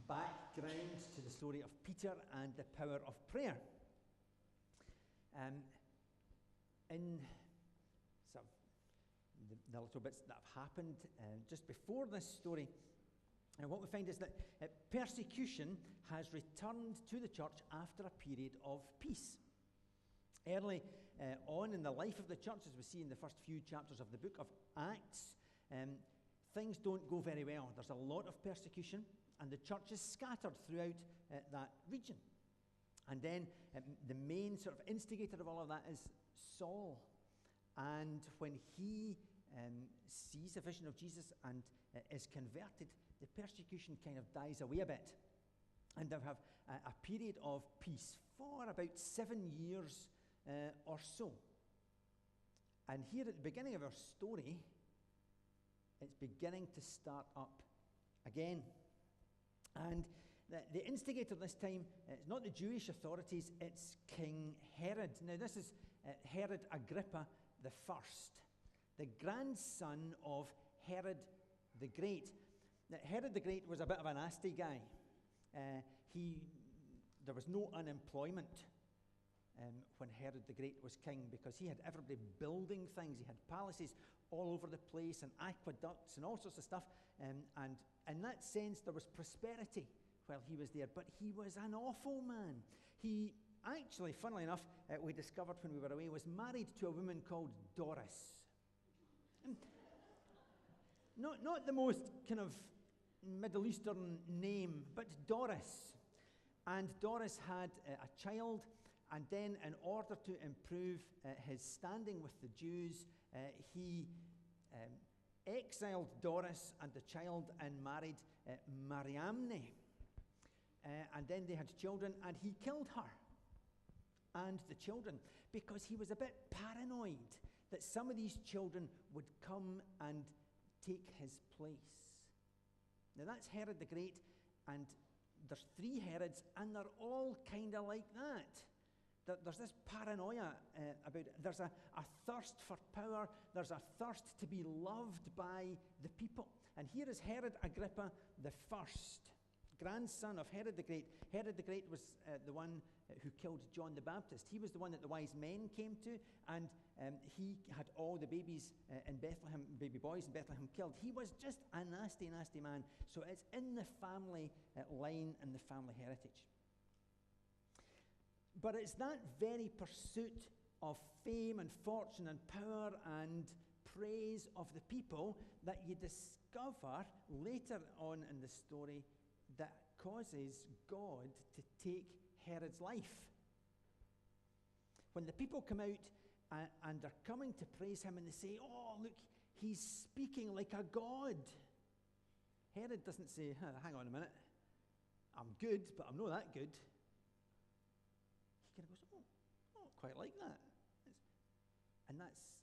background to the story of Peter and the power of prayer. In sort of the little bits that have happened just before this story, what we find is that persecution has returned to the church after a period of peace. Early on in the life of the church, as we see in the first few chapters of the book of Acts, things don't go very well. There's a lot of persecution, and the church is scattered throughout that region. And then the main sort of instigator of all of that is Saul. And when he sees a vision of Jesus and is converted, the persecution kind of dies away a bit. And they have a period of peace for about 7 years or so. And here at the beginning of our story, it's beginning to start up again. And the instigator this time, it's not the Jewish authorities, it's King Herod. Now this is Herod Agrippa the First, the grandson of Herod the Great. Now, Herod the Great was a bit of a nasty guy. There was no unemployment when Herod the Great was king, because he had everybody building things. He had palaces all over the place and aqueducts and all sorts of stuff. And in that sense, there was prosperity while he was there. But he was an awful man. He actually, funnily enough, we discovered when we were away, was married to a woman called Doris. Not the most kind of Middle Eastern name, but Doris. And Doris had a child, and then in order to improve his standing with the Jews, he exiled Doris and the child and married Mariamne. And then they had children, and he killed her and the children because he was a bit paranoid that some of these children would come and take his place. Now that's Herod the Great, and there's 3 Herods, and they're all kind of like that. There's this paranoia about it. There's a thirst for power. There's a thirst to be loved by the people. And here is Herod Agrippa the First, grandson of Herod the Great. Herod the Great was the one who killed John the Baptist. He was the one that the wise men came to, and he had all the babies in Bethlehem, baby boys in Bethlehem killed. He was just a nasty, nasty man. So it's in the family line and the family heritage. But it's that very pursuit of fame and fortune and power and praise of the people that you discover later on in the story that causes God to take Herod's life. When the people come out and they're coming to praise him, and they say, "Oh, look, he's speaking like a god," Herod doesn't say, "Hang on a minute, I'm good, but I'm not that good." He kind of goes, "Oh, not quite like that." And that's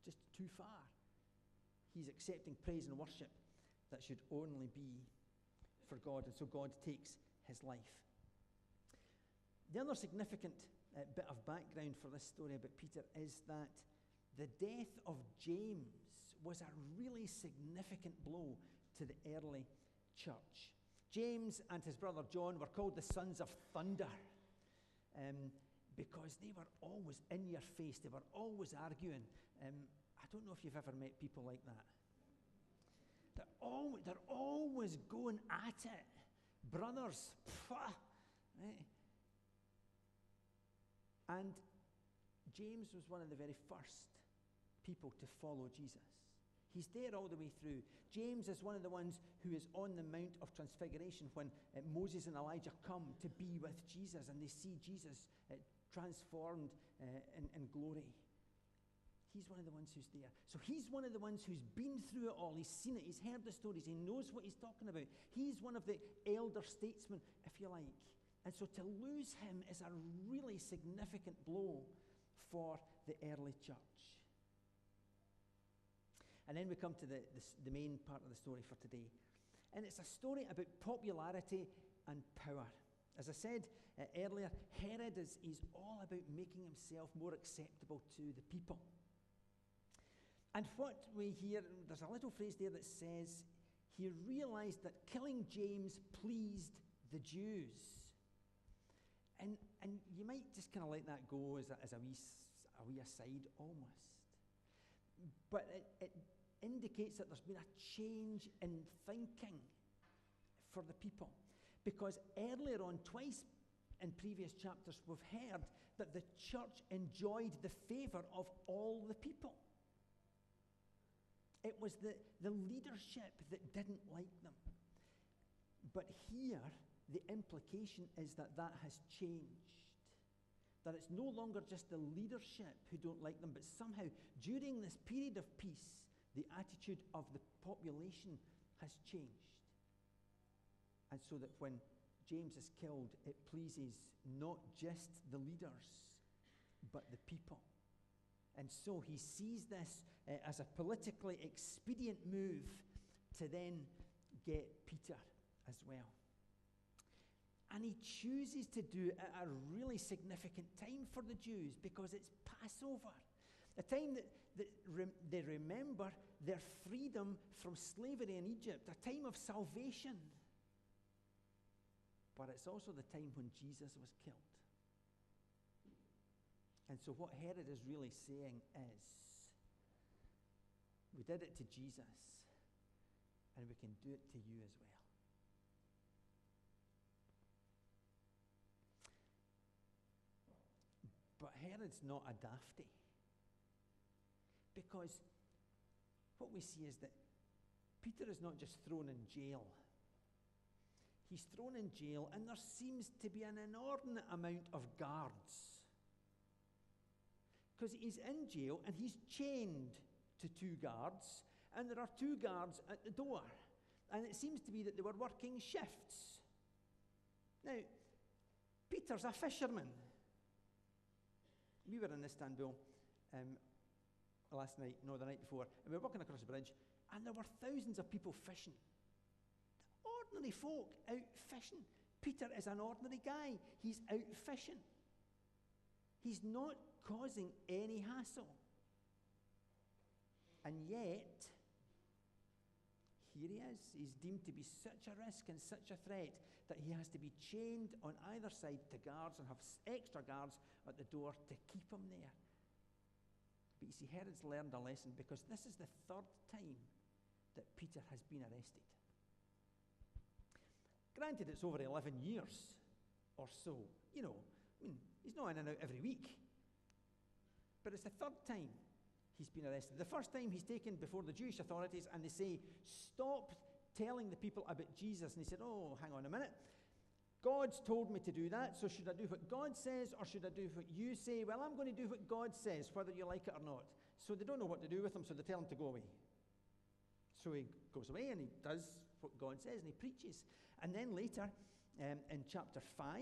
just too far. He's accepting praise and worship that should only be for God, and so God takes his life. The other significant bit of background for this story about Peter is that the death of James was a really significant blow to the early church. James and his brother John were called the sons of thunder because they were always in your face. They were always arguing. I don't know if you've ever met people like that. They're always going at it. Brothers. Right? And James was one of the very first people to follow Jesus. He's there all the way through. James is one of the ones who is on the Mount of Transfiguration when Moses and Elijah come to be with Jesus, and they see Jesus transformed in glory. He's one of the ones who's there. So he's one of the ones who's been through it all. He's seen it. He's heard the stories. He knows what he's talking about. He's one of the elder statesmen, if you like. And so to lose him is a really significant blow for the early church. And then we come to the main part of the story for today. And it's a story about popularity and power. As I said earlier, Herod is all about making himself more acceptable to the people. And what we hear, there's a little phrase there that says he realized that killing James pleased the Jews. And you might just kind of let that go as a wee aside almost. But it indicates that there's been a change in thinking for the people. Because earlier on, twice in previous chapters, we've heard that the church enjoyed the favor of all the people. It was the leadership that didn't like them. But here, the implication is that has changed. That it's no longer just the leadership who don't like them, but somehow, during this period of peace, the attitude of the population has changed. And so that when James is killed, it pleases not just the leaders, but the people. And so he sees this as a politically expedient move to then get Peter as well. And he chooses to do it at a really significant time for the Jews, because it's Passover, a time that they remember their freedom from slavery in Egypt, a time of salvation. But it's also the time when Jesus was killed. And so what Herod is really saying is, we did it to Jesus, and we can do it to you as well. But Herod's not a dafty. Because what we see is that Peter is not just thrown in jail. He's thrown in jail, and there seems to be an inordinate amount of guards. Because he's in jail, and he's chained to 2 guards, and there are 2 guards at the door. And it seems to be that they were working shifts. Now, Peter's a fisherman. We were in Istanbul the night before, and we were walking across the bridge, and there were thousands of people fishing. Ordinary folk out fishing. Peter is an ordinary guy. He's out fishing. He's not causing any hassle. And yet, here he is. He's deemed to be such a risk and such a threat that he has to be chained on either side to guards and have extra guards at the door to keep him there. But you see, Herod's learned a lesson, because this is the 3rd time that Peter has been arrested. Granted, it's over 11 years or so. You know, he's not in and out every week. But it's the 3rd time he's been arrested. The first time he's taken before the Jewish authorities, and they say, stop telling the people about Jesus. And he said, oh, hang on a minute. God's told me to do that, so should I do what God says, or should I do what you say? Well, I'm going to do what God says, whether you like it or not. So they don't know what to do with him, so they tell him to go away. So he goes away, and he does what God says, and he preaches. And then later, in chapter 5,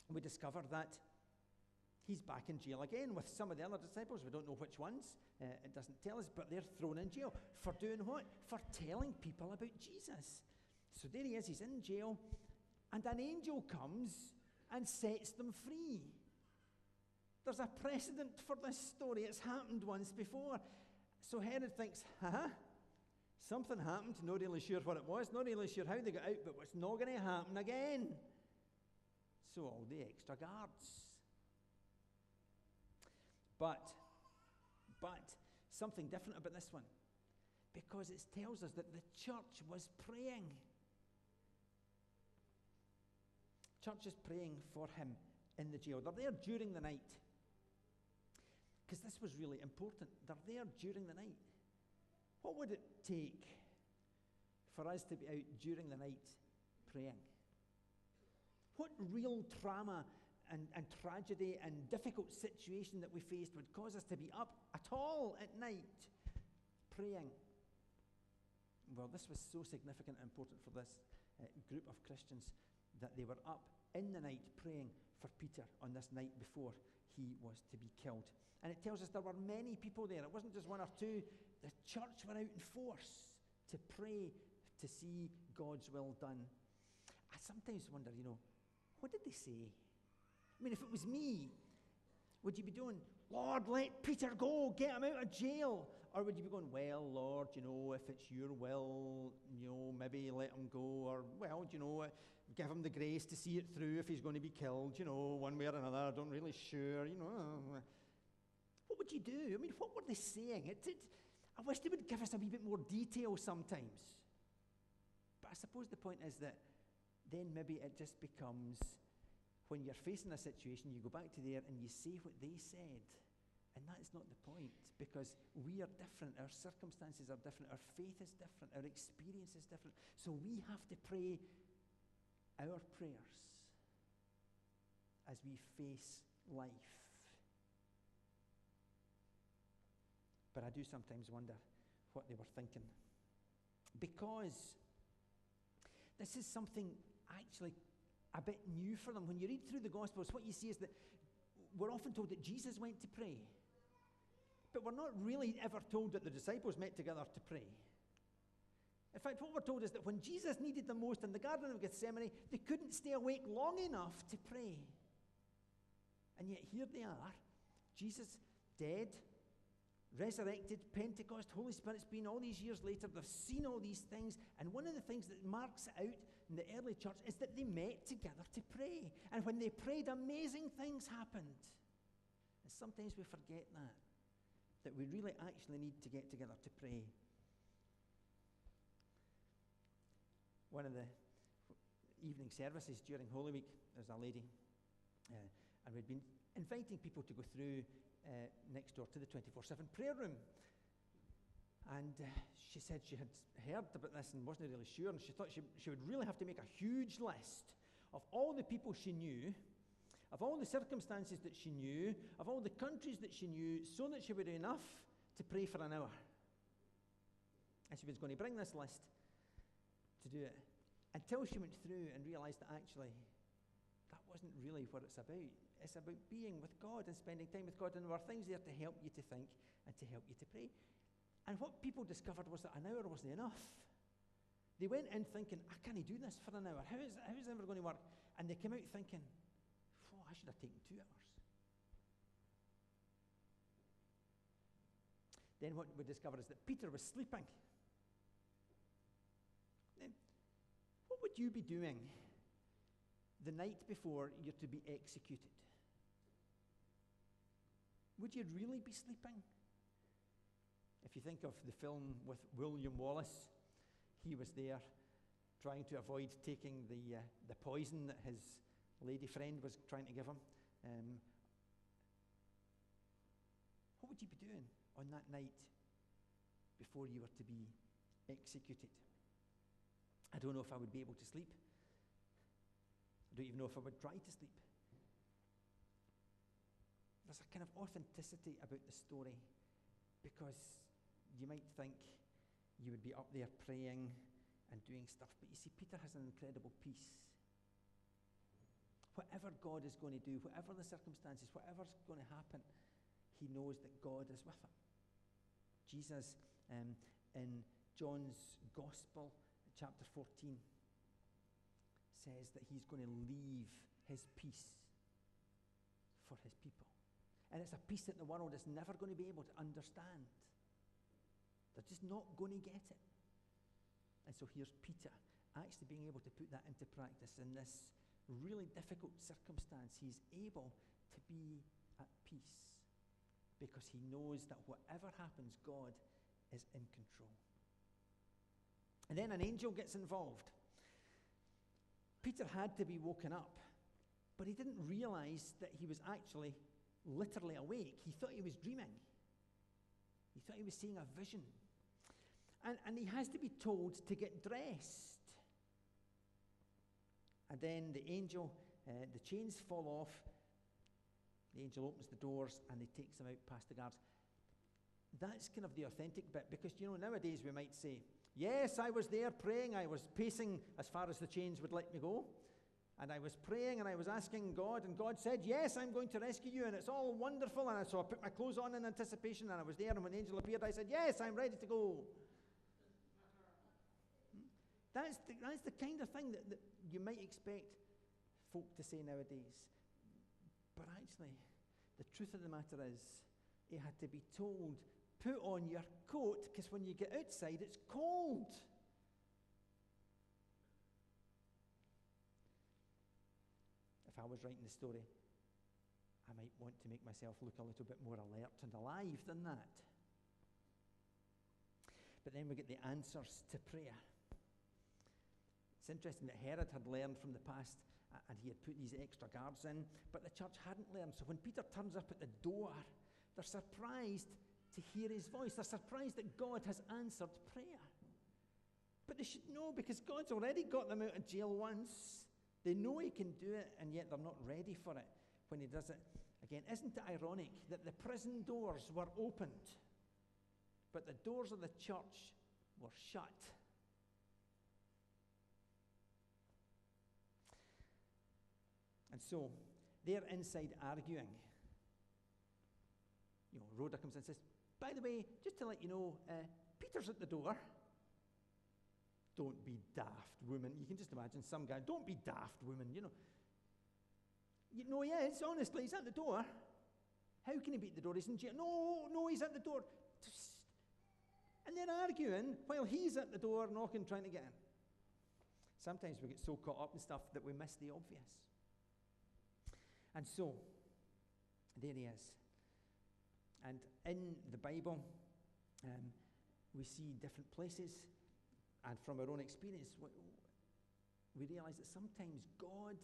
we discover that he's back in jail again with some of the other disciples. We don't know which ones. It doesn't tell us, but they're thrown in jail. For doing what? For telling people about Jesus. So there he is, he's in jail, and an angel comes and sets them free. There's a precedent for this story. It's happened once before. So Herod thinks, something happened, not really sure what it was, not really sure how they got out, but it's not going to happen again. So all the extra guards. But something different about this one, because it tells us that the church was praying. Church is praying for him in the jail. They're there during the night, because this was really important. They're there during the night. What would it take for us to be out during the night praying? What real trauma and tragedy and difficult situation that we faced would cause us to be up at all at night praying? Well, this was so significant and important for this group of Christians that they were up in the night praying for Peter on this night before he was to be killed. And it tells us there were many people there. It wasn't just 1 or 2. The church were out in force to pray to see God's will done. I sometimes wonder, what did they say? I mean, if it was me, would you be doing, Lord, let Peter go, get him out of jail? Or would you be going, well, Lord, if it's your will, maybe let him go, or, well, give him the grace to see it through if he's going to be killed, one way or another, I'm not really sure, What would you do? I mean, what were they saying? I wish they would give us a wee bit more detail sometimes. But I suppose the point is that then maybe it just becomes, when you're facing a situation, you go back to there and you say what they said. And that's not the point, because we are different, our circumstances are different, our faith is different, our experience is different. So we have to pray our prayers as we face life. But I do sometimes wonder what they were thinking. Because this is something actually a bit new for them. When you read through the Gospels, what you see is that we're often told that Jesus went to pray. But we're not really ever told that the disciples met together to pray. In fact, what we're told is that when Jesus needed them most in the Garden of Gethsemane, they couldn't stay awake long enough to pray. And yet here they are, Jesus dead, resurrected, Pentecost, Holy Spirit's been all these years later, they've seen all these things, and one of the things that marks out in the early church is that they met together to pray. And when they prayed, amazing things happened. And sometimes we forget that we really actually need to get together to pray. One of the evening services during Holy Week, there's a lady, and we'd been inviting people to go through next door to the 24/7 prayer room. And she said she had heard about this and wasn't really sure, and she thought she would really have to make a huge list of all the people she knew, of all the circumstances that she knew, of all the countries that she knew, so that she would have enough to pray for an hour. And she was going to bring this list to do it, until she went through and realized that actually that wasn't really what it's about. It's about being with God and spending time with God, and there were things there to help you to think and to help you to pray. And what people discovered was that an hour wasn't enough. They went in thinking, I can't do this for an hour. How is it ever going to work? And they came out thinking, I should have taken 2 hours. Then what we discovered is that Peter was sleeping. Then, what would you be doing the night before you're to be executed? Would you really be sleeping? If you think of the film with William Wallace, he was there trying to avoid taking the poison that his lady friend was trying to give him. What would you be doing on that night before you were to be executed? I don't know if I would be able to sleep. I don't even know if I would try to sleep. There's a kind of authenticity about the story, because you might think you would be up there praying and doing stuff, but you see, Peter has an incredible peace. Whatever God is going to do, whatever the circumstances, whatever's going to happen, he knows that God is with him. Jesus, in John's Gospel, chapter 14, says that he's going to leave his peace for his people. And it's a peace that the world is never going to be able to understand. They're just not going to get it. And so here's Peter actually being able to put that into practice in this really difficult circumstance. He's able to be at peace because he knows that whatever happens, God is in control. And then an angel gets involved. Peter had to be woken up, but he didn't realize that he was actually literally awake. He thought he was dreaming. He thought he was seeing a vision. And he has to be told to get dressed. And then the angel, the chains fall off. The angel opens the doors and he takes them out past the guards. That's kind of the authentic bit, because, nowadays we might say, yes, I was there praying. I was pacing as far as the chains would let me go. And I was praying and I was asking God, and God said, yes, I'm going to rescue you, and it's all wonderful. And so I put my clothes on in anticipation, and I was there, and when the angel appeared, I said, yes, I'm ready to go. That's the kind of thing that you might expect folk to say nowadays. But actually, the truth of the matter is, he had to be told put on your coat, because when you get outside, it's cold. If I was writing the story, I might want to make myself look a little bit more alert and alive than that. But then we get the answers to prayer. It's interesting that Herod had learned from the past, and he had put these extra guards in, but the church hadn't learned. So when Peter turns up at the door, they're surprised to hear his voice. They're surprised that God has answered prayer. But they should know, because God's already got them out of jail once. They know he can do it, and yet they're not ready for it when he does it again. Isn't it ironic that the prison doors were opened, but the doors of the church were shut? And so, they're inside arguing. Rhoda comes in and says, by the way, just to let you know, Peter's at the door. Don't be daft, woman. You can just imagine some guy, don't be daft, woman, You know he is, honestly, he's at the door. How can he be at the door? He's in jail. No, he's at the door. And they're arguing while he's at the door knocking, trying to get in. Sometimes we get so caught up in stuff that we miss the obvious. And so, there he is. And in the Bible, we see different places, and from our own experience, we realize that sometimes God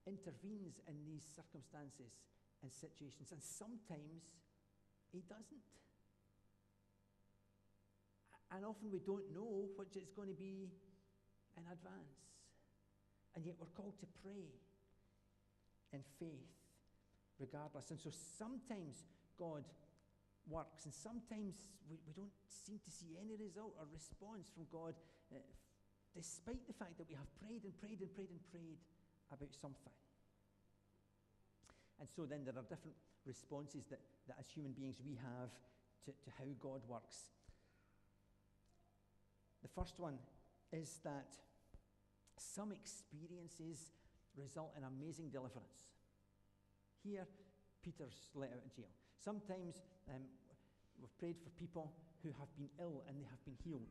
intervenes in these circumstances and situations, and sometimes he doesn't. And often we don't know what it's going to be in advance. And yet we're called to pray in faith regardless. And so sometimes God works, and sometimes we don't seem to see any result or response from God, despite the fact that we have prayed and prayed and prayed and prayed about something. And so then there are different responses that as human beings we have to how God works. The first one is that some experiences result in amazing deliverance. Here, Peter's let out of jail. Sometimes we've prayed for people who have been ill and they have been healed.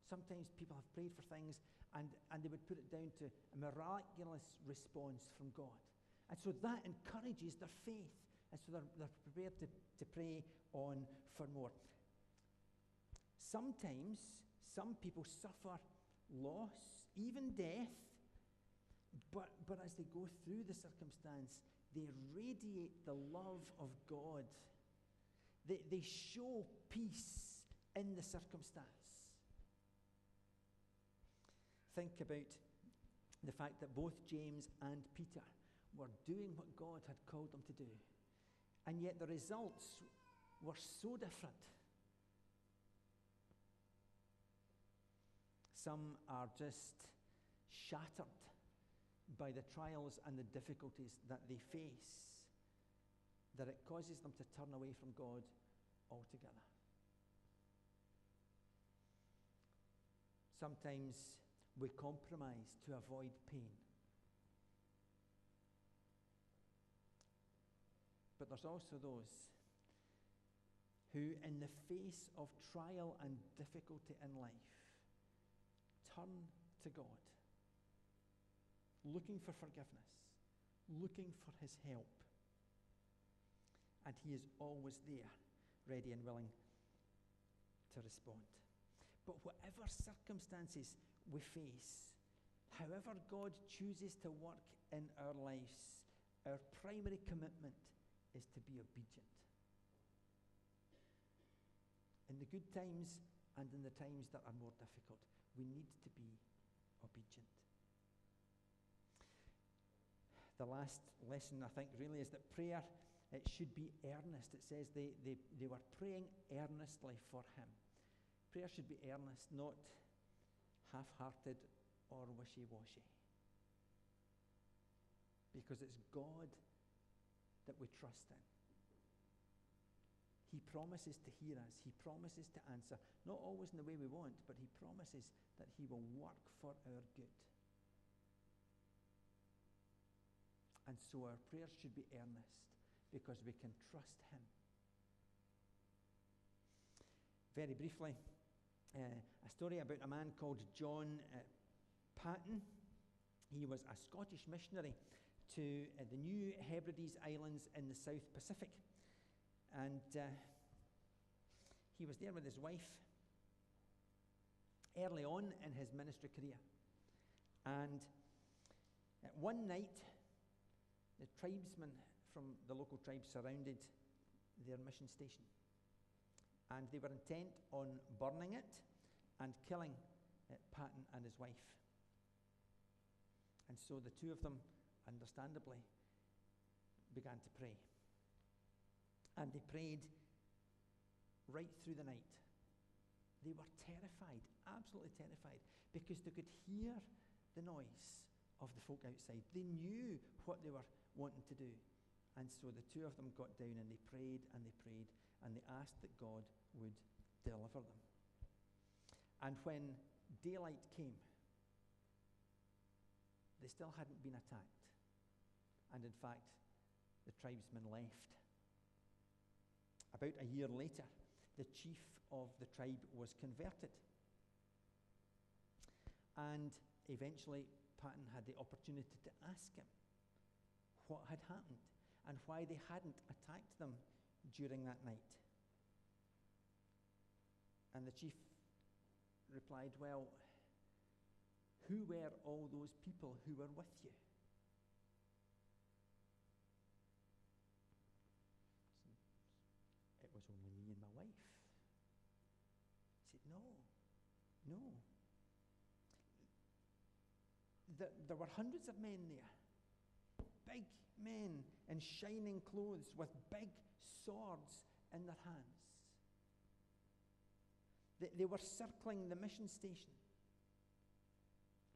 Sometimes people have prayed for things and they would put it down to a miraculous response from God. And so that encourages their faith. And so they're prepared to pray on for more. Sometimes some people suffer loss, even death, but as they go through the circumstance, they radiate the love of God. They show peace in the circumstance. Think about the fact that both James and Peter were doing what God had called them to do, and yet the results were so different. Some are just shattered by the trials and the difficulties that they face, that it causes them to turn away from God altogether. Sometimes we compromise to avoid pain. But there's also those who, in the face of trial and difficulty in life, turn to God, looking for forgiveness, looking for his help. And he is always there, ready and willing to respond. But whatever circumstances we face, however God chooses to work in our lives, our primary commitment is to be obedient. In the good times and in the times that are more difficult, we need to be obedient. The last lesson, I think, really is that prayer, it should be earnest. It says they were praying earnestly for him. Prayer should be earnest, not half-hearted or wishy-washy. Because it's God that we trust in. He promises to hear us. He promises to answer. Not always in the way we want, but he promises that he will work for our good. And so our prayers should be earnest because we can trust him very briefly, a story about a man called John Paton. He was a Scottish missionary to the New Hebrides Islands in the South Pacific. And he was there with his wife early on in his ministry career. And one night, the tribesmen from the local tribe surrounded their mission station. And they were intent on burning it and killing Paton and his wife. And so the two of them, understandably, began to pray. And they prayed right through the night. They were terrified, absolutely terrified, because they could hear the noise of the folk outside. They knew what they were wanting to do. And so the two of them got down and they prayed and they prayed and they asked that God would deliver them. And when daylight came, they still hadn't been attacked. And in fact, the tribesmen left. About a year later, the chief of the tribe was converted. And eventually, Paton had the opportunity to ask him what had happened and why they hadn't attacked them during that night. And the chief replied, well, who were all those people who were with you? It was only me and my wife. He said, no. There were hundreds of men there. Big men in shining clothes with big swords in their hands. They were circling the mission station,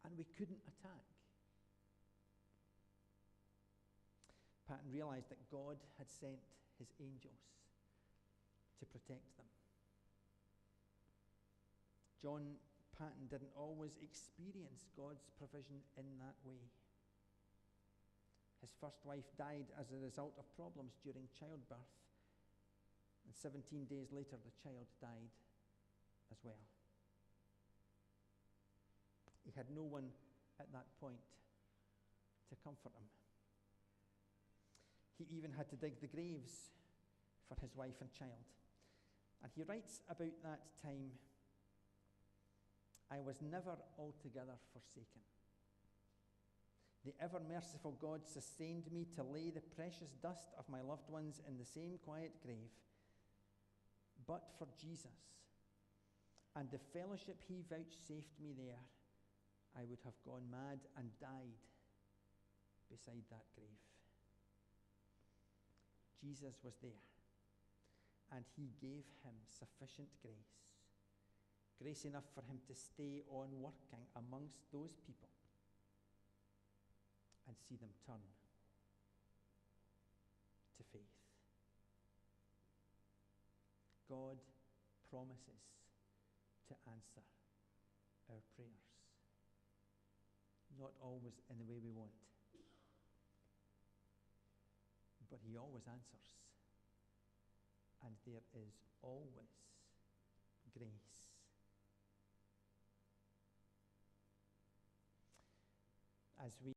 and we couldn't attack. Paton realized that God had sent his angels to protect them. John Paton didn't always experience God's provision in that way. His first wife died as a result of problems during childbirth, and 17 days later the child died as well. He had no one at that point to comfort him. He even had to dig the graves for his wife and child. And he writes about that time, I was never altogether forsaken. The ever-merciful God sustained me to lay the precious dust of my loved ones in the same quiet grave. But for Jesus and the fellowship he vouchsafed me there, I would have gone mad and died beside that grave. Jesus was there, and he gave him sufficient grace. Grace enough for him to stay on working amongst those people and see them turn to faith. God promises to answer our prayers. Not always in the way we want, but he always answers. And there is always grace. As we